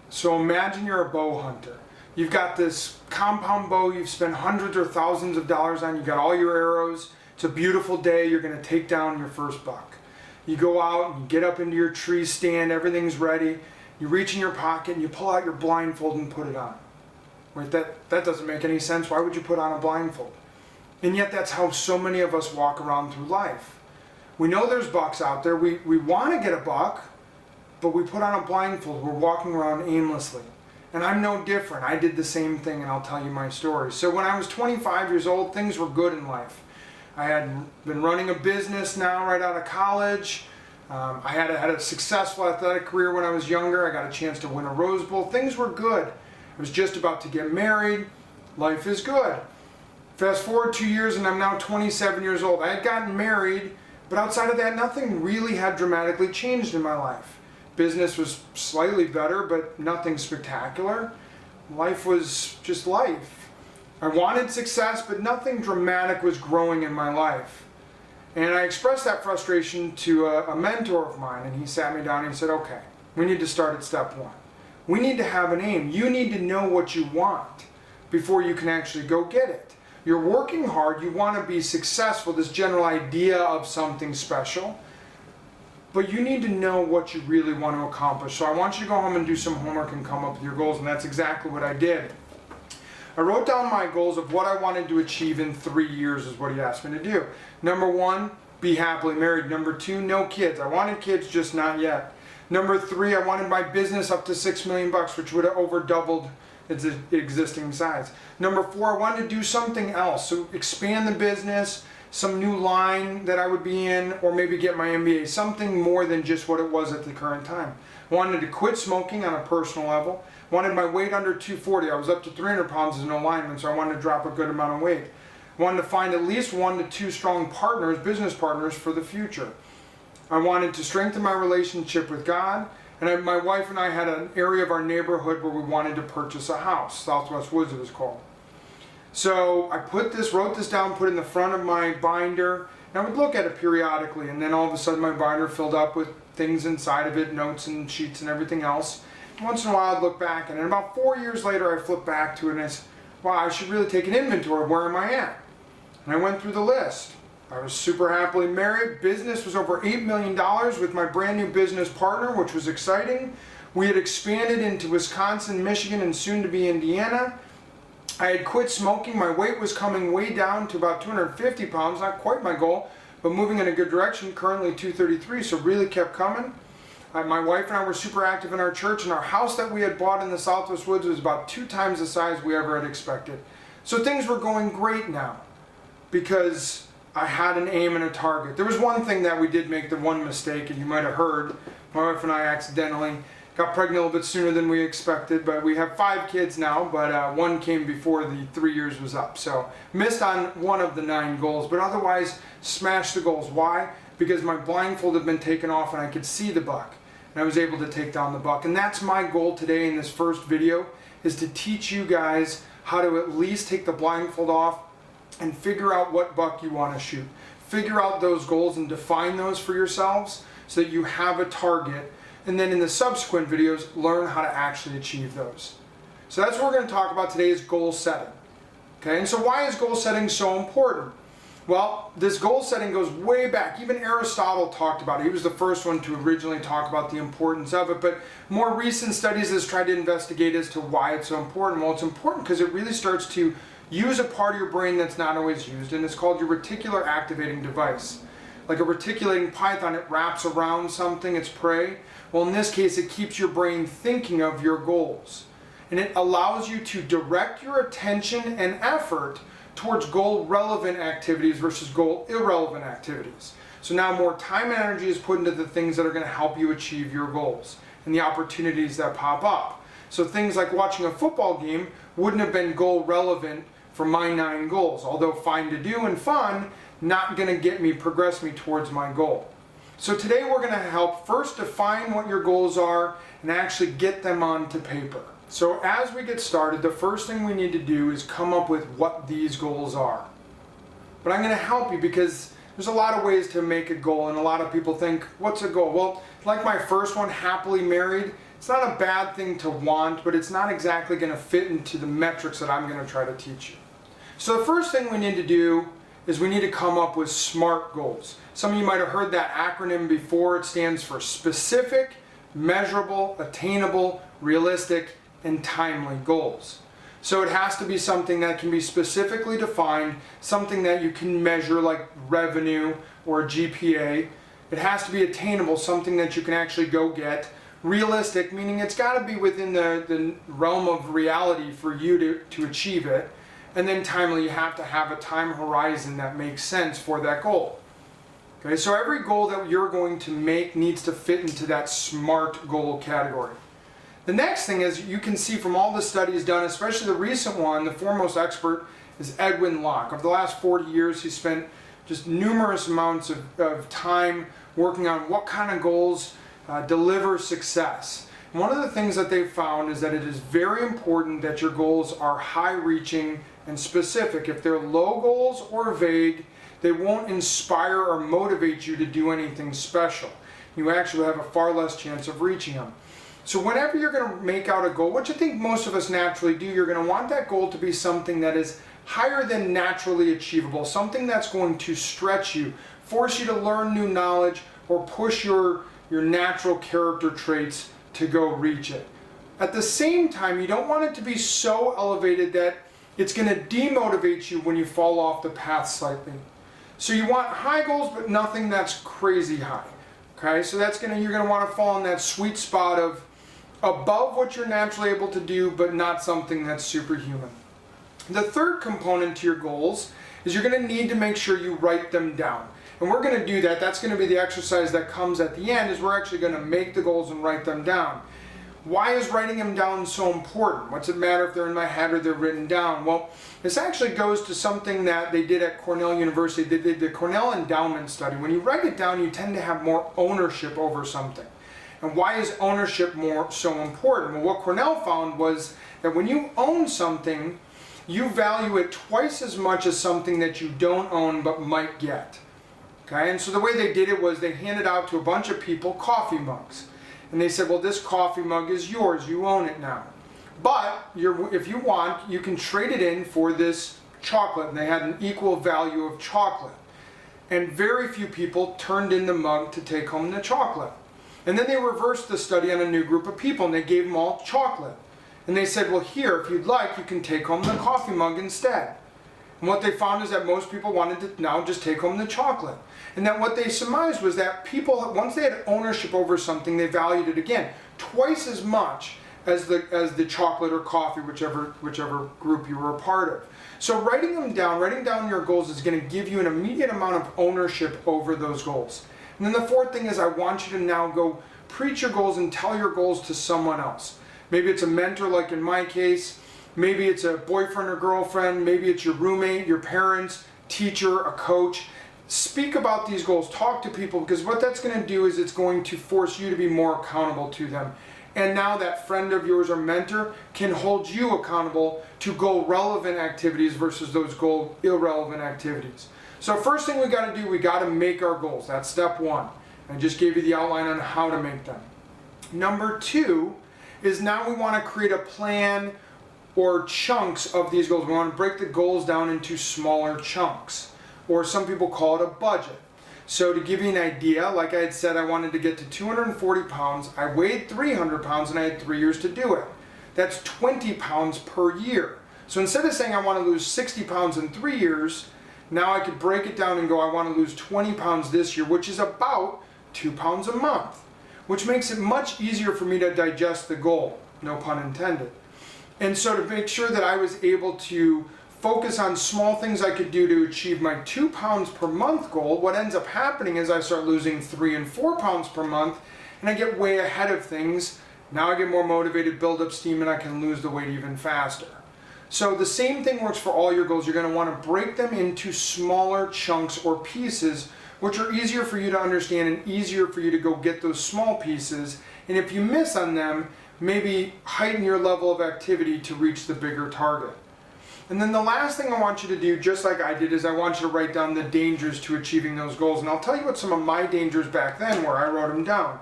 So imagine you're a bow hunter. You've got this compound bow you've spent hundreds or thousands of dollars on. You've got all your arrows. It's a beautiful day. You're going to take down your first buck. You go out and you get up into your tree stand. Everything's ready. You reach in your pocket and you pull out your blindfold and put it on. Wait, that doesn't make any sense. Why would you put on a blindfold? And yet that's how so many of us walk around through life. We know there's bucks out there. We want to get a buck, but we put on a blindfold. We're walking around aimlessly. And I'm no different. I did the same thing, and I'll tell you my story. So when I was 25 years old, things were good in life. I had been running a business now right out of college. I had a successful athletic career when I was younger. I got a chance to win a Rose Bowl. Things were good. I was just about to get married. Life is good. Fast forward 2 years and I'm now 27 years old. I had gotten married, but outside of that, nothing really had dramatically changed in my life. Business was slightly better, but nothing spectacular. Life was just life. I wanted success, but nothing dramatic was growing in my life. And I expressed that frustration to a mentor of mine, and he sat me down and he said, okay, we need to start at step one. We need to have an aim. You need to know what you want before you can actually go get it. You're working hard, you want to be successful, this general idea of something special, but you need to know what you really want to accomplish. So I want you to go home and do some homework and come up with your goals, and that's exactly what I did. I wrote down my goals of what I wanted to achieve in 3 years is what he asked me to do. Number 1, be happily married. Number 2, no kids. I wanted kids, just not yet. Number 3, I wanted my business up to $6 million, which would have over doubled its existing size. Number 4, I wanted to do something else. So expand the business, some new line that I would be in, or maybe get my MBA, something more than just what it was at the current time. I wanted to quit smoking on a personal level. Wanted my weight under 240. I was up to 300 pounds as an alignment, so I wanted to drop a good amount of weight. I wanted to find at least 1 to 2 strong partners, business partners for the future. I wanted to strengthen my relationship with God, and my wife and I had an area of our neighborhood where we wanted to purchase a house. Southwest Woods it was called. So I wrote this down, put it in the front of my binder, and I would look at it periodically, and then all of a sudden my binder filled up with things inside of it, notes and sheets and everything else. Once in a while I'd look back, and then about 4 years later I flipped back to it and I said, wow, I should really take an inventory of where am I at? And I went through the list. I was super happily married. Business was over $8 million with my brand new business partner, which was exciting. We had expanded into Wisconsin, Michigan, and soon to be Indiana. I had quit smoking. My weight was coming way down to about 250 pounds, not quite my goal, but moving in a good direction, currently 233, so really kept coming. My wife and I were super active in our church, and our house that we had bought in the Southwest Woods was about 2 times the size we ever had expected. So things were going great now because I had an aim and a target. There was one thing that we did make, the one mistake, and you might have heard, my wife and I accidentally got pregnant a little bit sooner than we expected, but we have 5 kids now, but 1 came before the 3 years was up. So missed on 1 of the 9 goals, but otherwise smashed the goals. Why? Because my blindfold had been taken off and I could see the buck, and I was able to take down the buck. And that's my goal today in this first video, is to teach you guys how to at least take the blindfold off and figure out what buck you want to shoot. Figure out those goals and define those for yourselves so that you have a target, and then in the subsequent videos learn how to actually achieve those. So that's what we're going to talk about today, is goal setting. Okay, and so why is goal setting so important? Well, this goal setting goes way back. Even Aristotle talked about it. He was the first one to originally talk about the importance of it, but more recent studies has tried to investigate as to why it's so important. Well, it's important because it really starts to use a part of your brain that's not always used, and it's called your reticular activating device. Like a reticulating python, it wraps around something, its prey. Well, in this case, it keeps your brain thinking of your goals. And it allows you to direct your attention and effort towards goal-relevant activities versus goal-irrelevant activities. So now more time and energy is put into the things that are going to help you achieve your goals and the opportunities that pop up. So things like watching a football game wouldn't have been goal-relevant for my 9 goals, although fine to do and fun, not going to progress me towards my goal. So today we're going to help first define what your goals are and actually get them onto paper. So as we get started, the first thing we need to do is come up with what these goals are. But I'm going to help you because There's a lot of ways to make a goal, and a lot of people think, what's a goal? Well, like my first one, happily married, it's not a bad thing to want, but it's not exactly going to fit into the metrics that I'm going to try to teach you. So the first thing we need to do is we need to come up with SMART goals. Some of you might have heard that acronym before. It stands for specific, measurable, attainable, realistic, and timely goals. So it has to be something that can be specifically defined, something that you can measure like revenue or GPA. It has to be attainable, something that you can actually go get. Realistic, meaning it's got to be within the realm of reality for you to achieve it. And then timely, you have to have a time horizon that makes sense for that goal. Okay, so every goal that you're going to make needs to fit into that SMART goal category. The next thing is, you can see from all the studies done, especially the recent one, the foremost expert is Edwin Locke. Over the last 40 years, he spent just numerous amounts of time working on what kind of goals deliver success. And one of the things that they've found is that it is very important that your goals are high-reaching and specific. If they're low goals or vague, they won't inspire or motivate you to do anything special. You actually have a far less chance of reaching them. So whenever you're going to make out a goal, which I think most of us naturally do, you're going to want that goal to be something that is higher than naturally achievable, something that's going to stretch you, force you to learn new knowledge, or push your natural character traits to go reach it. At the same time, you don't want it to be so elevated that it's going to demotivate you when you fall off the path slightly. So you want high goals, but nothing that's crazy high. Okay, so you're going to want to fall in that sweet spot of above what you're naturally able to do, but not something that's superhuman. The third component to your goals is you're going to need to make sure you write them down. And we're going to do that. That's going to be the exercise that comes at the end, is we're actually going to make the goals and write them down. Why is writing them down so important? What's it matter if they're in my head or they're written down? Well, this actually goes to something that they did at Cornell University. They did the Cornell Endowment Study. When you write it down, you tend to have more ownership over something. And why is ownership so important? Well, what Cornell found was that when you own something, you value it twice as much as something that you don't own but might get. Okay, and so the way they did it was they handed out to a bunch of people coffee mugs. And they said, well, this coffee mug is yours, you own it now. But if you want, you can trade it in for this chocolate. And they had an equal value of chocolate. And very few people turned in the mug to take home the chocolate. And then they reversed the study on a new group of people, and they gave them all chocolate. And they said, well, here, if you'd like, you can take home the coffee mug instead. And what they found is that most people wanted to now just take home the chocolate. And that what they surmised was that people, once they had ownership over something, they valued it again twice as much as the chocolate or coffee, whichever group you were a part of. So writing down your goals is going to give you an immediate amount of ownership over those goals. And then the fourth thing is, I want you to now go preach your goals and tell your goals to someone else. Maybe it's a mentor, like in my case. Maybe it's a boyfriend or girlfriend. Maybe it's your roommate, your parents, teacher, a coach. Speak about these goals. Talk to people, because what that's going to do is it's going to force you to be more accountable to them. And now that friend of yours or mentor can hold you accountable to goal-relevant activities versus those goal-irrelevant activities. So first thing we got to do, we got to make our goals. That's step one. I just gave you the outline on how to make them. Number two is now we want to create a plan or chunks of these goals. We want to break the goals down into smaller chunks, or some people call it a budget. So to give you an idea, like I had said, I wanted to get to 240 pounds. I weighed 300 pounds and I had 3 years to do it. That's 20 pounds per year. So instead of saying I want to lose 60 pounds in 3 years, now I could break it down and go, I want to lose 20 pounds this year, which is about 2 pounds a month, which makes it much easier for me to digest the goal, no pun intended. And so to make sure that I was able to focus on small things I could do to achieve my 2 pounds per month goal, what ends up happening is I start losing 3 and 4 pounds per month, and I get way ahead of things. Now I get more motivated, build up steam, and I can lose the weight even faster. So the same thing works for all your goals. You're going to want to break them into smaller chunks or pieces, which are easier for you to understand and easier for you to go get those small pieces. And if you miss on them, maybe heighten your level of activity to reach the bigger target. And then the last thing I want you to do, just like I did, is I want you to write down the dangers to achieving those goals. And I'll tell you what some of my dangers back then were. I wrote them down.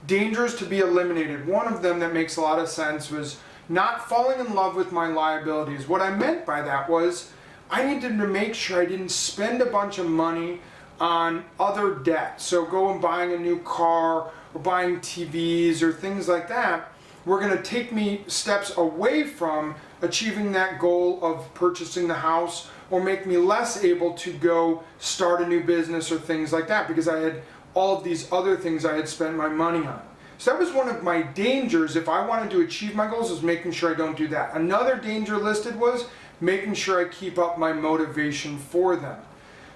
Dangers to be eliminated. One of them that makes a lot of sense was not falling in love with my liabilities. What I meant by that was I needed to make sure I didn't spend a bunch of money on other debt. So go and buying a new car or buying TVs or things like that were going to take me steps away from achieving that goal of purchasing the house, or make me less able to go start a new business or things like that, because I had all of these other things I had spent my money on. So that was one of my dangers if I wanted to achieve my goals, was making sure I don't do that. Another danger listed was making sure I keep up my motivation for them.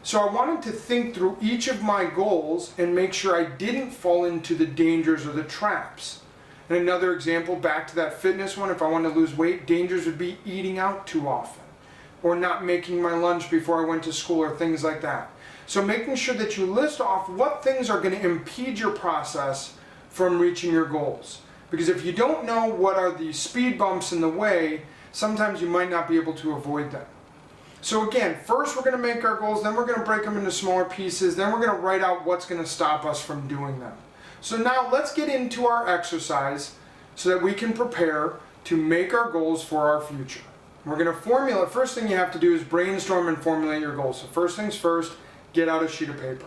So I wanted to think through each of my goals and make sure I didn't fall into the dangers or the traps. And another example, back to that fitness one, if I wanted to lose weight, dangers would be eating out too often, or not making my lunch before I went to school, or things like that. So making sure that you list off what things are going to impede your process from reaching your goals. Because if you don't know what are the speed bumps in the way, sometimes you might not be able to avoid them. So again, first we're going to make our goals, then we're going to break them into smaller pieces, then we're going to write out what's going to stop us from doing them. So now let's get into our exercise so that we can prepare to make our goals for our future. We're going to formulate. First thing you have to do is brainstorm and formulate your goals. So first things first, get out a sheet of paper.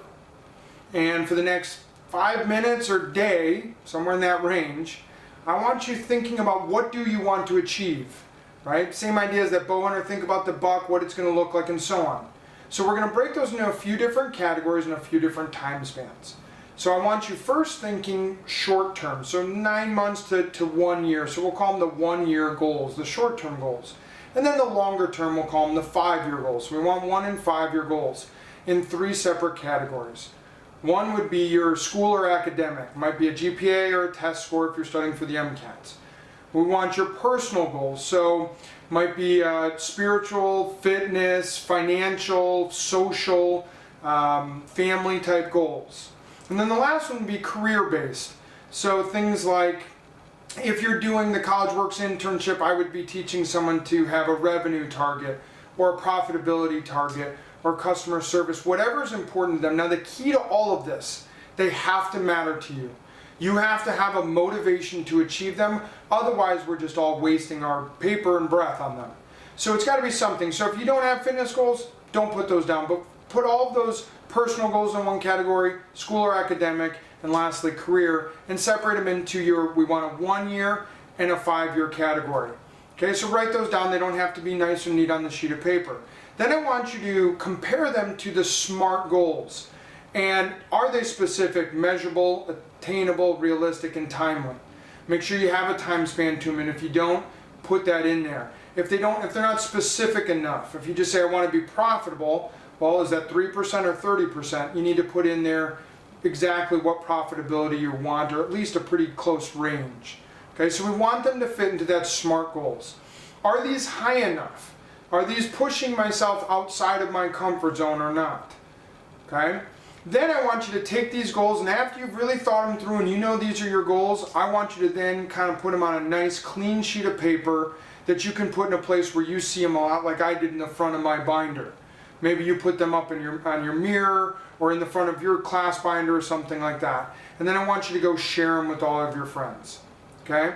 And for the next 5 minutes or day, somewhere in that range, I want you thinking about what do you want to achieve, right? Same idea as that bow hunter, think about the buck, what it's going to look like, and so on. So we're going to break those into a few different categories and a few different time spans. So I want you first thinking short term, so 9 months to 1 year. So we'll call them the 1 year goals, the short term goals. And then the longer term, we'll call them the 5 year goals. So we want 1 and 5 year goals in 3 separate categories. One would be your school or academic. It might be a GPA or a test score if you're studying for the MCATs. We want your personal goals. So might be spiritual, fitness, financial, social, family type goals. And then the last one would be career-based. So things like, if you're doing the College Works internship, I would be teaching someone to have a revenue target or a profitability target or customer service, whatever is important to them. Now the key to all of this, they have to matter to you. You have to have a motivation to achieve them, otherwise we're just all wasting our paper and breath on them. So it's got to be something. So if you don't have fitness goals, don't put those down, but put all of those personal goals in one category, school or academic, and lastly career, and separate them into we want a 1 year and a 5 year category. Okay, so write those down. They don't have to be nice or neat on the sheet of paper. Then I want you to compare them to the SMART goals. And are they specific, measurable, attainable, realistic, and timely? Make sure you have a time span to them, and if you don't, put that in there. If they're not specific enough, if you just say I want to be profitable, well, is that 3% or 30%? You need to put in there exactly what profitability you want, or at least a pretty close range. Okay, so we want them to fit into that SMART goals. Are these high enough? Are these pushing myself outside of my comfort zone or not? Okay? Then I want you to take these goals, and after you've really thought them through and you know these are your goals, I want you to then kind of put them on a nice clean sheet of paper that you can put in a place where you see them a lot, like I did in the front of my binder. Maybe you put them up on your mirror or in the front of your class binder or something like that. And then I want you to go share them with all of your friends. Okay?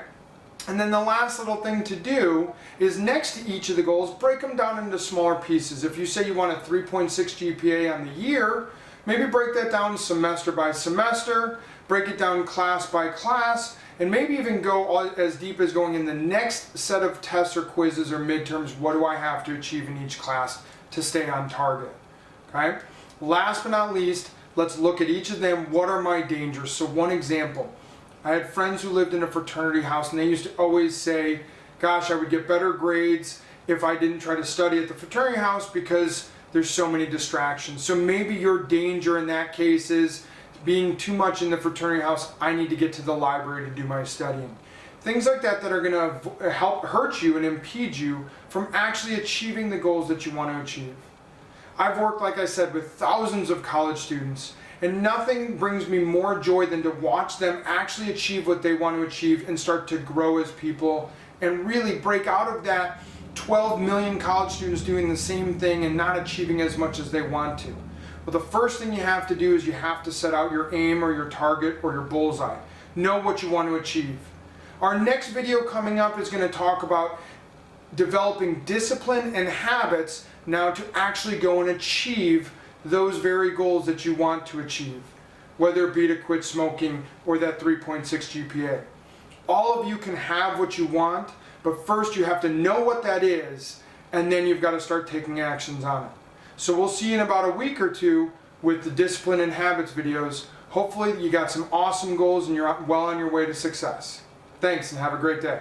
And then the last little thing to do is next to each of the goals, break them down into smaller pieces. If you say you want a 3.6 GPA on the year, maybe break that down semester by semester, break it down class by class, and maybe even go as deep as going in the next set of tests or quizzes or midterms, what do I have to achieve in each class to stay on target. Okay? Last but not least, let's look at each of them. What are my dangers? So one example, I had friends who lived in a fraternity house, and they used to always say, gosh, I would get better grades if I didn't try to study at the fraternity house because there's so many distractions. So maybe your danger in that case is being too much in the fraternity house. I need to get to the library to do my studying. Things like that are going to help hurt you and impede you from actually achieving the goals that you want to achieve. I've worked, like I said, with thousands of college students, and nothing brings me more joy than to watch them actually achieve what they want to achieve and start to grow as people and really break out of that 12 million college students doing the same thing and not achieving as much as they want to? Well, the first thing you have to do is you have to set out your aim or your target or your bullseye. Know what you want to achieve. Our next video coming up is going to talk about developing discipline and habits now to actually go and achieve those very goals that you want to achieve, whether it be to quit smoking or that 3.6 GPA. All of you can have what you want, but first you have to know what that is, and then you've got to start taking actions on it. So we'll see you in about a week or two with the discipline and habits videos. Hopefully you got some awesome goals and you're well on your way to success. Thanks and have a great day.